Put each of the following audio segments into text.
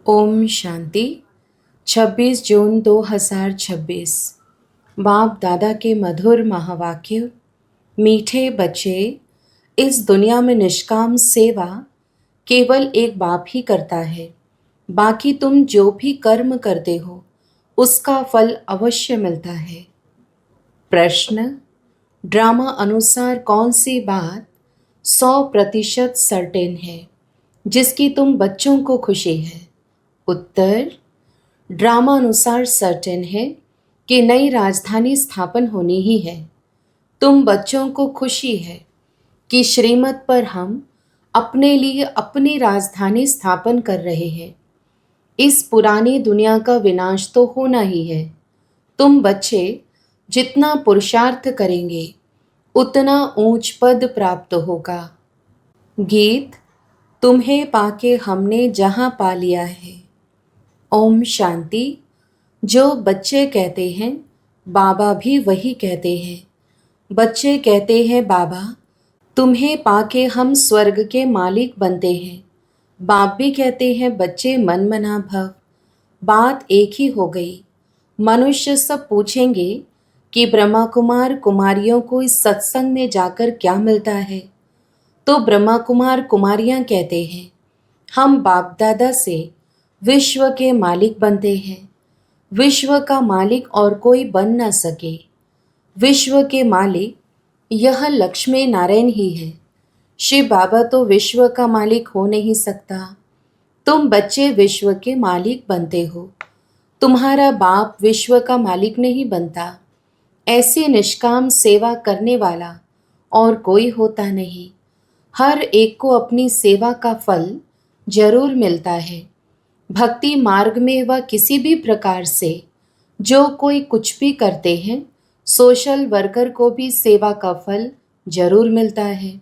ओम शांति। 26 जून 2026। बाप दादा के मधुर महावाक्य। मीठे बच्चे, इस दुनिया में निष्काम सेवा केवल एक बाप ही करता है। बाकी तुम जो भी कर्म करते हो उसका फल अवश्य मिलता है। प्रश्न, ड्रामा अनुसार कौन सी बात 100% सर्टेन है जिसकी तुम बच्चों को खुशी है? उत्तर, ड्रामा अनुसार सर्टेन है कि नई राजधानी स्थापन होनी ही है। तुम बच्चों को खुशी है कि श्रीमत पर हम अपने लिए अपनी राजधानी स्थापन कर रहे हैं। इस पुरानी दुनिया का विनाश तो होना ही है। तुम बच्चे जितना पुरुषार्थ करेंगे उतना ऊंच पद प्राप्त होगा। गीत, तुम्हें पाके हमने जहां पा लिया है। ओम शांति। जो बच्चे कहते हैं बाबा भी वही कहते हैं। बच्चे कहते हैं बाबा तुम्हें पाके हम स्वर्ग के मालिक बनते हैं। बाप भी कहते हैं बच्चे मन मना भव। बात एक ही हो गई। मनुष्य सब पूछेंगे कि ब्रह्मा कुमार कुमारियों को इस सत्संग में जाकर क्या मिलता है। तो ब्रह्मा कुमार कुमारियां कहते हैं हम बाप दादा से विश्व के मालिक बनते हैं। विश्व का मालिक और कोई बन न सके। विश्व के मालिक यह लक्ष्मी नारायण ही है। शिव बाबा तो विश्व का मालिक हो नहीं सकता। तुम बच्चे विश्व के मालिक बनते हो। तुम्हारा बाप विश्व का मालिक नहीं बनता। ऐसी निष्काम सेवा करने वाला और कोई होता नहीं। हर एक को अपनी सेवा का फल जरूर मिलता है। भक्ति मार्ग में व किसी भी प्रकार से जो कोई कुछ भी करते हैं, सोशल वर्कर को भी सेवा का फल जरूर मिलता है।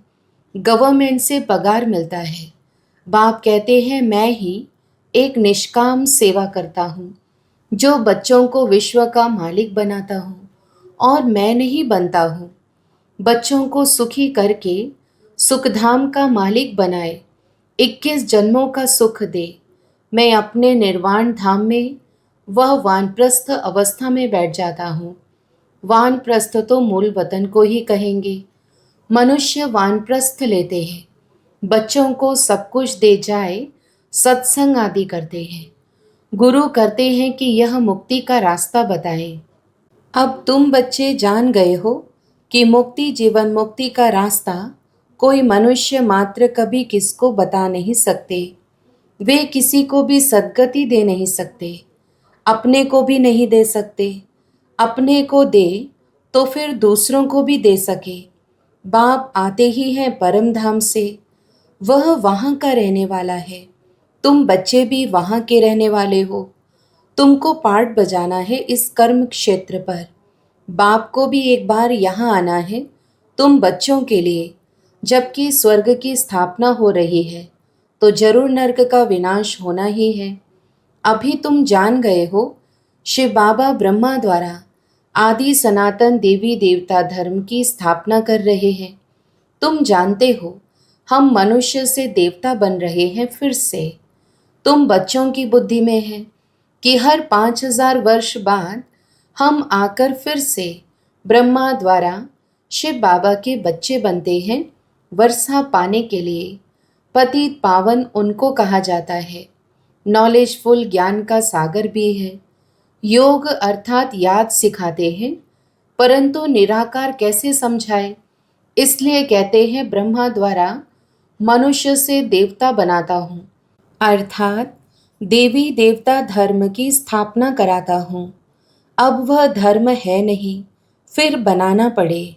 गवर्नमेंट से पगार मिलता है। बाप कहते हैं मैं ही एक निष्काम सेवा करता हूँ जो बच्चों को विश्व का मालिक बनाता हूँ और मैं नहीं बनता हूँ। बच्चों को सुखी करके सुखधाम का मालिक बनाए, 21 जन्मों का सुख दे। मैं अपने निर्वाण धाम में वह वानप्रस्थ अवस्था में बैठ जाता हूँ। वानप्रस्थ तो मूल वतन को ही कहेंगे। मनुष्य वानप्रस्थ लेते हैं, बच्चों को सब कुछ दे जाए, सत्संग आदि करते हैं। गुरु करते हैं कि यह मुक्ति का रास्ता बताएं। अब तुम बच्चे जान गए हो कि मुक्ति जीवन मुक्ति का रास्ता कोई मनुष्य मात्र कभी किसको बता नहीं सकते। वे किसी को भी सद्गति दे नहीं सकते, अपने को भी नहीं दे सकते। अपने को दे तो फिर दूसरों को भी दे सके। बाप आते ही हैं परम धाम से, वह वहाँ का रहने वाला है। तुम बच्चे भी वहाँ के रहने वाले हो। तुमको पार्ट बजाना है इस कर्म क्षेत्र पर। बाप को भी एक बार यहाँ आना है तुम बच्चों के लिए। जबकि स्वर्ग की स्थापना हो रही है तो जरूर नर्क का विनाश होना ही है। अभी तुम जान गए हो शिव बाबा ब्रह्मा द्वारा आदि सनातन देवी देवता धर्म की स्थापना कर रहे हैं। तुम जानते हो हम मनुष्य से देवता बन रहे हैं फिर से। तुम बच्चों की बुद्धि में है कि हर 5000 वर्ष बाद हम आकर फिर से ब्रह्मा द्वारा शिव बाबा के बच्चे बनते हैं वर्षा पाने के लिए। पतित पावन उनको कहा जाता है। नॉलेजफुल ज्ञान का सागर भी है। योग अर्थात याद सिखाते हैं, परंतु निराकार कैसे समझाए, इसलिए कहते हैं ब्रह्मा द्वारा मनुष्य से देवता बनाता हूँ, अर्थात देवी देवता धर्म की स्थापना कराता हूँ। अब वह धर्म है नहीं, फिर बनाना पड़े।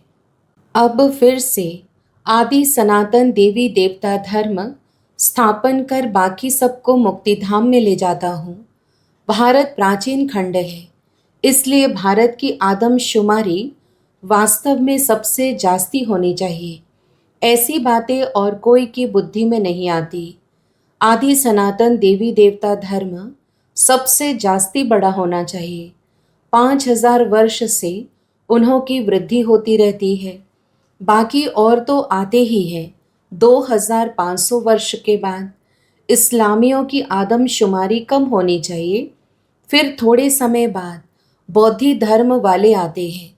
अब फिर से आदि सनातन देवी देवता धर्म स्थापन कर बाकी सबको मुक्तिधाम में ले जाता हूँ। भारत प्राचीन खंड है, इसलिए भारत की आदमशुमारी वास्तव में सबसे जास्ती होनी चाहिए। ऐसी बातें और कोई की बुद्धि में नहीं आती। आदि सनातन देवी देवता धर्म सबसे जास्ती बड़ा होना चाहिए। 5000 वर्ष से उन्हों की वृद्धि होती रहती है। बाकी और तो आते ही हैं 2500 वर्ष के बाद। इस्लामियों की आदमशुमारी कम होनी चाहिए। फिर थोड़े समय बाद बौद्धि धर्म वाले आते हैं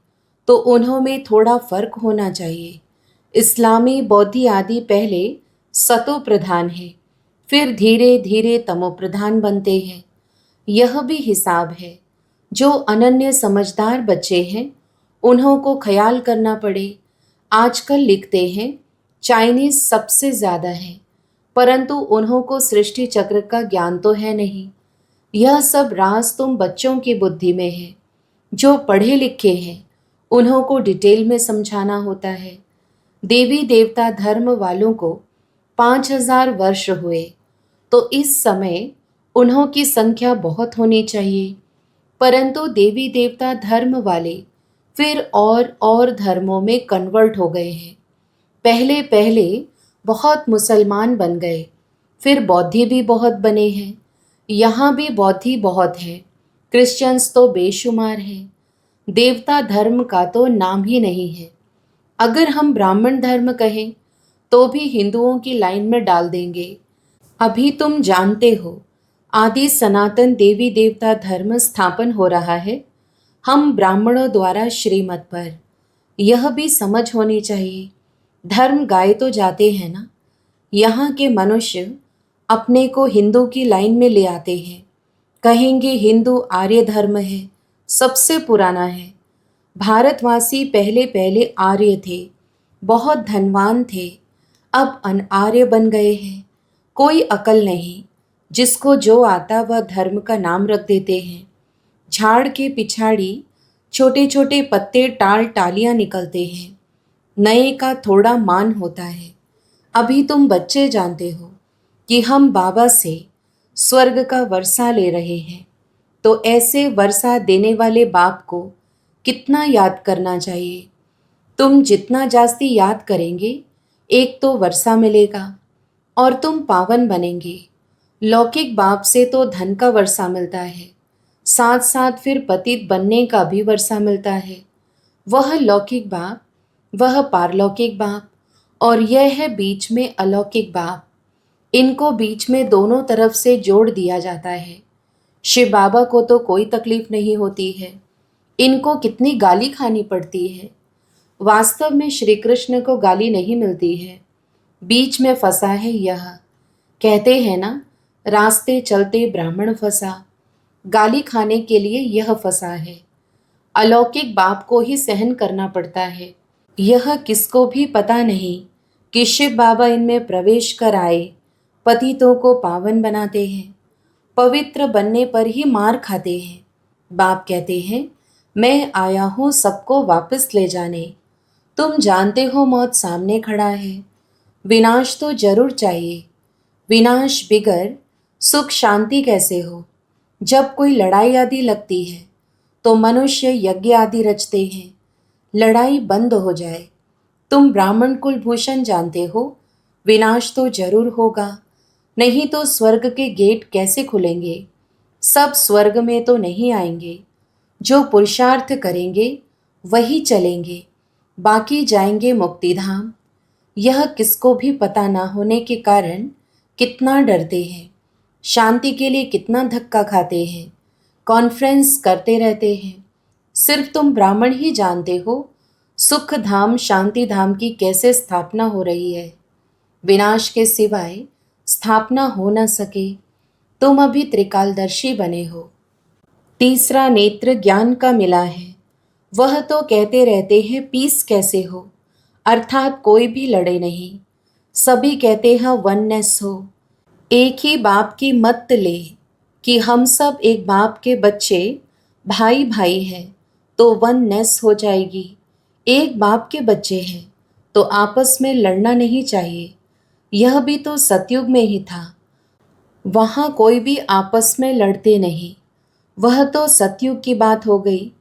तो उन्हों में थोड़ा फर्क होना चाहिए। इस्लामी बौद्धि आदि पहले सतो प्रधान है, फिर धीरे धीरे तमो प्रधान बनते हैं। यह भी हिसाब है। जो अनन्य समझदार बच्चे हैं उन्हों को ख्याल करना पड़े। आजकल लिखते हैं चाइनीज सबसे ज़्यादा है, परंतु उन्हों को सृष्टि चक्र का ज्ञान तो है नहीं। यह सब राज तुम बच्चों की बुद्धि में है। जो पढ़े लिखे हैं उन्हों को डिटेल में समझाना होता है। देवी देवता धर्म वालों को 5000 वर्ष हुए तो इस समय उन्हों की संख्या बहुत होनी चाहिए, परंतु देवी देवता धर्म वाले फिर और धर्मों में कन्वर्ट हो गए हैं। पहले पहले बहुत मुसलमान बन गए, फिर बौद्धि भी बहुत बने हैं। यहाँ भी बौद्धि बहुत है, क्रिश्चियंस तो बेशुमार हैं। देवता धर्म का तो नाम ही नहीं है। अगर हम ब्राह्मण धर्म कहें तो भी हिंदुओं की लाइन में डाल देंगे। अभी तुम जानते हो आदि सनातन देवी देवता धर्म स्थापन हो रहा है हम ब्राह्मणों द्वारा श्रीमत पर। यह भी समझ होनी चाहिए। धर्म गाए तो जाते हैं ना। यहाँ के मनुष्य अपने को हिंदू की लाइन में ले आते हैं, कहेंगे हिंदू आर्य धर्म है, सबसे पुराना है। भारतवासी पहले पहले आर्य थे, बहुत धनवान थे, अब अनार्य बन गए हैं। कोई अकल नहीं, जिसको जो आता वह धर्म का नाम रख देते हैं। झाड़ के पिछाड़ी छोटे छोटे पत्ते टाल टालियां निकलते हैं। नए का थोड़ा मान होता है। अभी तुम बच्चे जानते हो कि हम बाबा से स्वर्ग का वर्षा ले रहे हैं, तो ऐसे वर्षा देने वाले बाप को कितना याद करना चाहिए। तुम जितना जास्ती याद करेंगे एक तो वर्षा मिलेगा और तुम पावन बनेंगे। लौकिक बाप से तो धन का वर्षा मिलता है, साथ साथ फिर पतित बनने का भी वर्षा मिलता है। वह लौकिक बाप, वह पारलौकिक बाप, और यह है बीच में अलौकिक बाप। इनको बीच में दोनों तरफ से जोड़ दिया जाता है। शिव बाबा को तो कोई तकलीफ नहीं होती है, इनको कितनी गाली खानी पड़ती है। वास्तव में श्री कृष्ण को गाली नहीं मिलती है, बीच में फंसा है यह। कहते हैं ना, रास्ते चलते ब्राह्मण फंसा, गाली खाने के लिए यह फंसा है। अलौकिक बाप को ही सहन करना पड़ता है। यह किसको भी पता नहीं कि शिव बाबा इनमें प्रवेश कर आए, पतितों को पावन बनाते हैं, पवित्र बनने पर ही मार खाते हैं। बाप कहते हैं मैं आया हूँ सबको वापस ले जाने। तुम जानते हो मौत सामने खड़ा है, विनाश तो जरूर चाहिए। विनाश बिगर सुख शांति कैसे हो। जब कोई लड़ाई आदि लगती है तो मनुष्य यज्ञ आदि रचते हैं, लड़ाई बंद हो जाए। तुम ब्राह्मण कुलभूषण जानते हो, विनाश तो जरूर होगा, नहीं तो स्वर्ग के गेट कैसे खुलेंगे। सब स्वर्ग में तो नहीं आएंगे, जो पुरुषार्थ करेंगे वही चलेंगे, बाकी जाएंगे मुक्तिधाम। यह किसको भी पता ना होने के कारण कितना डरते हैं, शांति के लिए कितना धक्का खाते हैं, कॉन्फ्रेंस करते रहते हैं। सिर्फ तुम ब्राह्मण ही जानते हो सुख धाम शांति धाम की कैसे स्थापना हो रही है। विनाश के सिवाय स्थापना हो न सके। तुम अभी त्रिकालदर्शी बने हो। तीसरा नेत्र ज्ञान का मिला है। वह तो कहते रहते हैं पीस कैसे हो, अर्थात कोई भी लड़े नहीं। सभी कहते हैं वननेस हो। एक ही बाप की मत ले कि हम सब एक बाप के बच्चे, भाई भाई हैं, तो वननेस हो जाएगी। एक बाप के बच्चे हैं तो आपस में लड़ना नहीं चाहिए। यह भी तो सतयुग में ही था, वहाँ कोई भी आपस में लड़ते नहीं। वह तो सतयुग की बात हो गई।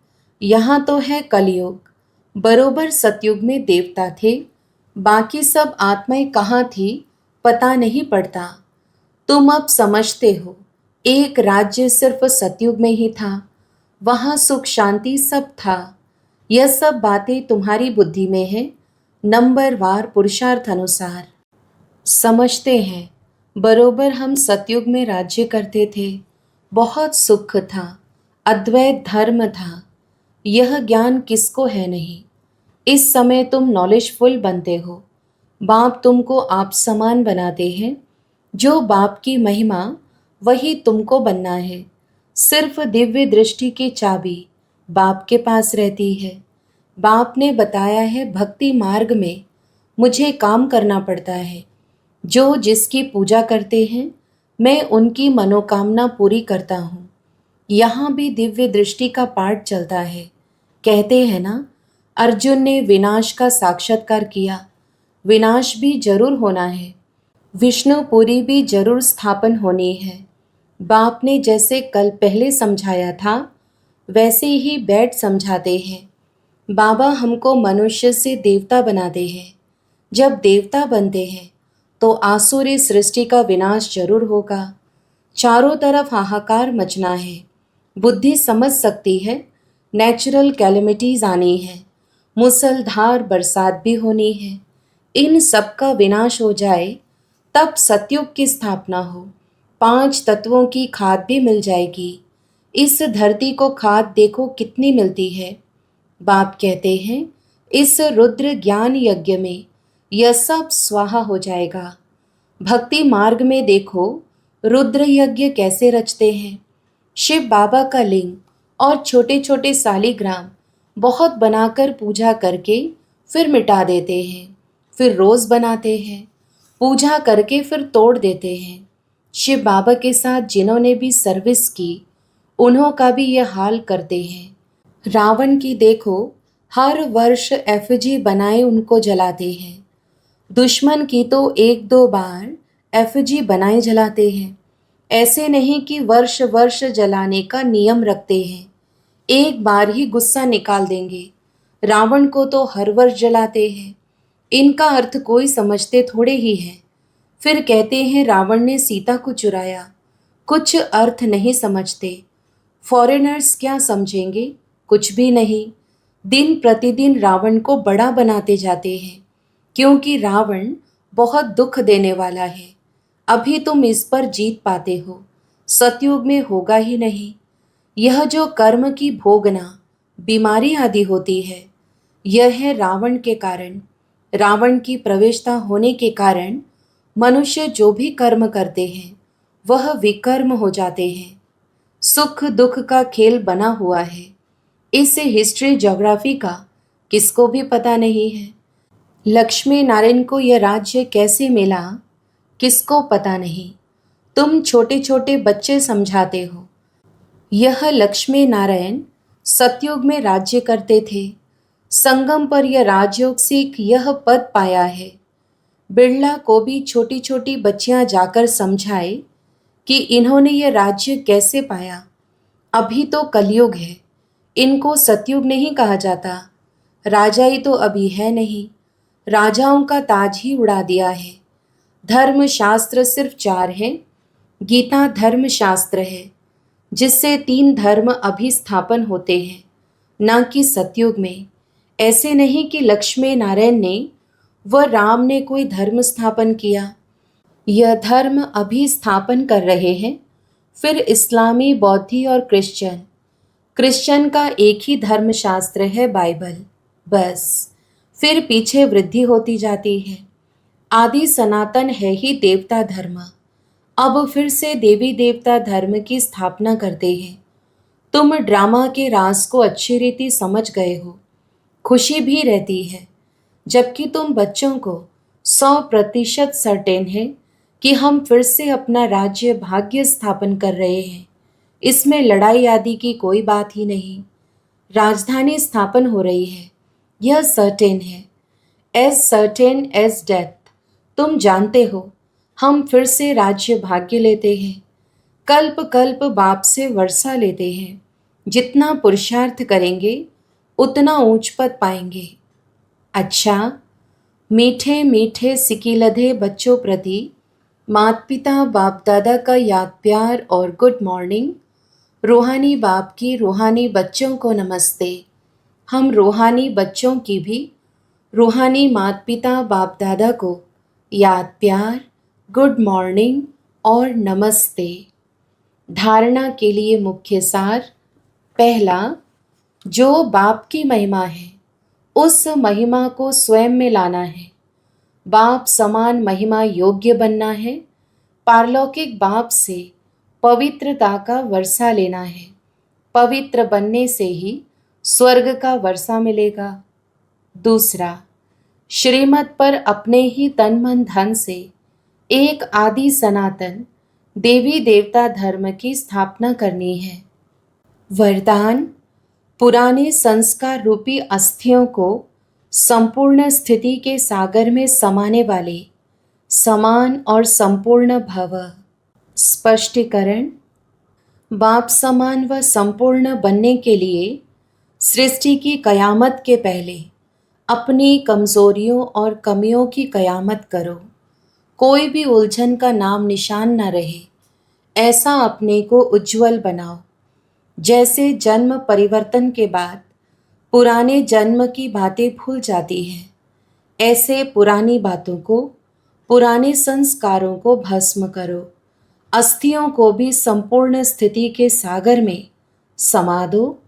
यहाँ तो है कलयुग। बरोबर सतयुग में देवता थे, बाकी सब आत्माएं कहाँ थी पता नहीं पड़ता। तुम अब समझते हो, एक राज्य सिर्फ सतयुग में ही था, वहाँ सुख शांति सब था। यह सब बातें तुम्हारी बुद्धि में है, नंबरवार पुरुषार्थ अनुसार समझते हैं। बरोबर हम सतयुग में राज्य करते थे। बहुत सुख था, अद्वैत धर्म था। यह ज्ञान किसको है नहीं। इस समय तुम नॉलेजफुल बनते हो। बाप तुमको आप समान बनाते हैं। जो बाप की महिमा, वही तुमको बनना है। सिर्फ दिव्य दृष्टि की चाबी बाप के पास रहती है। बाप ने बताया है भक्ति मार्ग में मुझे काम करना पड़ता है। जो जिसकी पूजा करते हैं, मैं उनकी मनोकामना पूरी करता हूँ। यहाँ भी दिव्य दृष्टि का पाठ चलता है। कहते हैं ना, अर्जुन ने विनाश का साक्षात्कार किया। विनाश भी जरूर होना है। विष्णुपुरी भी जरूर स्थापन होनी है। बाप ने जैसे कल पहले समझाया था, वैसे ही बैठ समझाते हैं। बाबा हमको मनुष्य से देवता बनाते हैं। जब देवता बनते हैं तो आसुरी सृष्टि का विनाश जरूर होगा। चारों तरफ हाहाकार मचना है। बुद्धि समझ सकती है, नेचुरल कैलेमिटीज आनी है। मूसलधार बरसात भी होनी है। इन सब का विनाश हो जाए तब सतयुग की स्थापना हो। 5 तत्वों की खाद भी मिल जाएगी। इस धरती को खाद देखो कितनी मिलती है। बाप कहते हैं इस रुद्र ज्ञान यज्ञ में यह सब स्वाहा हो जाएगा। भक्ति मार्ग में देखो रुद्र यज्ञ कैसे रचते हैं। शिव बाबा का लिंग और छोटे छोटे सालीग्राम बहुत बनाकर पूजा करके फिर मिटा देते हैं। फिर रोज बनाते हैं, पूजा करके फिर तोड़ देते हैं। शिव बाबा के साथ जिन्होंने भी सर्विस की, उन्हों का भी यह हाल करते हैं। रावण की देखो, हर वर्ष एफजी बनाए उनको जलाते हैं। दुश्मन की तो 1-2 बार एफजी बनाए जलाते हैं। ऐसे नहीं कि वर्ष वर्ष जलाने का नियम रखते हैं। एक बार ही गुस्सा निकाल देंगे। रावण को तो हर वर्ष जलाते हैं। इनका अर्थ कोई समझते थोड़े ही है। फिर कहते हैं रावण ने सीता को चुराया। कुछ अर्थ नहीं समझते। फॉरेनर्स क्या समझेंगे? कुछ भी नहीं। दिन प्रतिदिन रावण को बड़ा बनाते जाते हैं, क्योंकि रावण बहुत दुख देने वाला है। अभी तुम इस पर जीत पाते हो, सतयुग में होगा ही नहीं। यह जो कर्म की भोगना, बीमारी आदि होती है, यह है रावण के कारण। रावण की प्रवेशता होने के कारण मनुष्य जो भी कर्म करते हैं वह विकर्म हो जाते हैं। सुख दुख का खेल बना हुआ है। इससे हिस्ट्री ज्योग्राफी का किसको भी पता नहीं है। लक्ष्मी नारायण को यह राज्य कैसे मिला, किसको पता नहीं। तुम छोटे छोटे बच्चे समझाते हो। यह लक्ष्मी नारायण सतयुग में राज्य करते थे। संगम पर यह राजयोग सीख यह पद पाया है। बिरला को भी छोटी छोटी बच्चियां जाकर समझाए कि इन्होंने यह राज्य कैसे पाया। अभी तो कलयुग है, इनको सतयुग नहीं कहा जाता। राजाई तो अभी है नहीं। राजाओं का ताज ही उड़ा दिया है। धर्म शास्त्र सिर्फ 4 हैं। गीता धर्म शास्त्र है, जिससे 3 धर्म अभी स्थापन होते हैं, न कि सतयुग में। ऐसे नहीं कि लक्ष्मी नारायण ने व राम ने कोई धर्म स्थापन किया। यह धर्म अभी स्थापन कर रहे हैं। फिर इस्लामी, बौद्धि और क्रिश्चियन। क्रिश्चियन का एक ही धर्मशास्त्र है, बाइबल। बस फिर पीछे वृद्धि होती जाती है। आदि सनातन है ही देवता धर्म। अब फिर से देवी देवता धर्म की स्थापना करते हैं। तुम ड्रामा के राज को अच्छी रीति समझ गए हो। खुशी भी रहती है, जबकि तुम बच्चों को 100% सर्टेन है कि हम फिर से अपना राज्य भाग्य स्थापन कर रहे हैं। इसमें लड़ाई आदि की कोई बात ही नहीं। राजधानी स्थापन हो रही है, यह सर्टेन है। As certain as death. तुम जानते हो, हम फिर से राज्य भाग्य लेते हैं। कल्प कल्प बाप से वर्षा लेते हैं। जितना पुरुषार्थ करेंगे उतना ऊंच पद पाएंगे। अच्छा, मीठे मीठे सिकीलधे बच्चों प्रति माता पिता बाप दादा का याद प्यार और गुड मॉर्निंग। रूहानी बाप की रूहानी बच्चों को नमस्ते। हम रूहानी बच्चों की भी रूहानी माता पिता बाप दादा को याद प्यार, गुड मॉर्निंग और नमस्ते। धारणा के लिए मुख्य सार। पहला, जो बाप की महिमा है उस महिमा को स्वयं में लाना है। बाप समान महिमा योग्य बनना है। पारलौकिक बाप से पवित्रता का वर्षा लेना है। पवित्र बनने से ही स्वर्ग का वर्षा मिलेगा। दूसरा, श्रीमत पर अपने ही तन मन धन से एक आदि सनातन देवी देवता धर्म की स्थापना करनी है। वरदान, पुराने संस्कार रूपी अस्थियों को संपूर्ण स्थिति के सागर में समाने वाले समान और संपूर्ण भव। स्पष्टीकरण, बाप समान व संपूर्ण बनने के लिए सृष्टि की कयामत के पहले अपनी कमजोरियों और कमियों की कयामत करो। कोई भी उलझन का नाम निशान न रहे, ऐसा अपने को उज्जवल बनाओ। जैसे जन्म परिवर्तन के बाद पुराने जन्म की बातें भूल जाती हैं, ऐसे पुरानी बातों को, पुराने संस्कारों को भस्म करो। अस्थियों को भी संपूर्ण स्थिति के सागर में समा दो,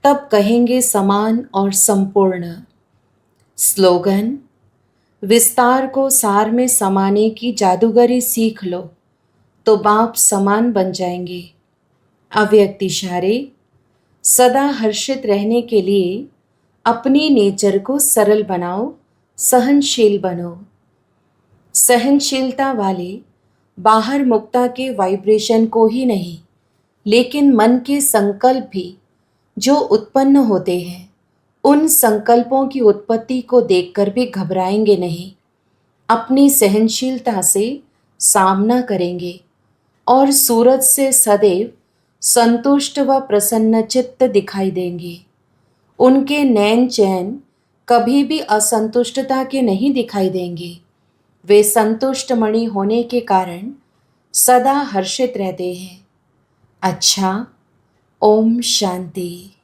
तब कहेंगे समान और संपूर्ण। स्लोगन, विस्तार को सार में समाने की जादूगरी सीख लो तो बाप समान बन जाएंगे। अव्यक्त इशारे, सदा हर्षित रहने के लिए अपनी नेचर को सरल बनाओ, सहनशील बनो। सहनशीलता वाले बाहर मुक्ता के वाइब्रेशन को ही नहीं, लेकिन मन के संकल्प भी जो उत्पन्न होते हैं, उन संकल्पों की उत्पत्ति को देखकर भी घबराएंगे नहीं। अपनी सहनशीलता से सामना करेंगे और सूरज से सदैव संतुष्ट व प्रसन्न चित्त दिखाई देंगे। उनके नैन चैन कभी भी असंतुष्टता के नहीं दिखाई देंगे। वे संतुष्ट मणि होने के कारण सदा हर्षित रहते हैं। अच्छा, ओम शांति।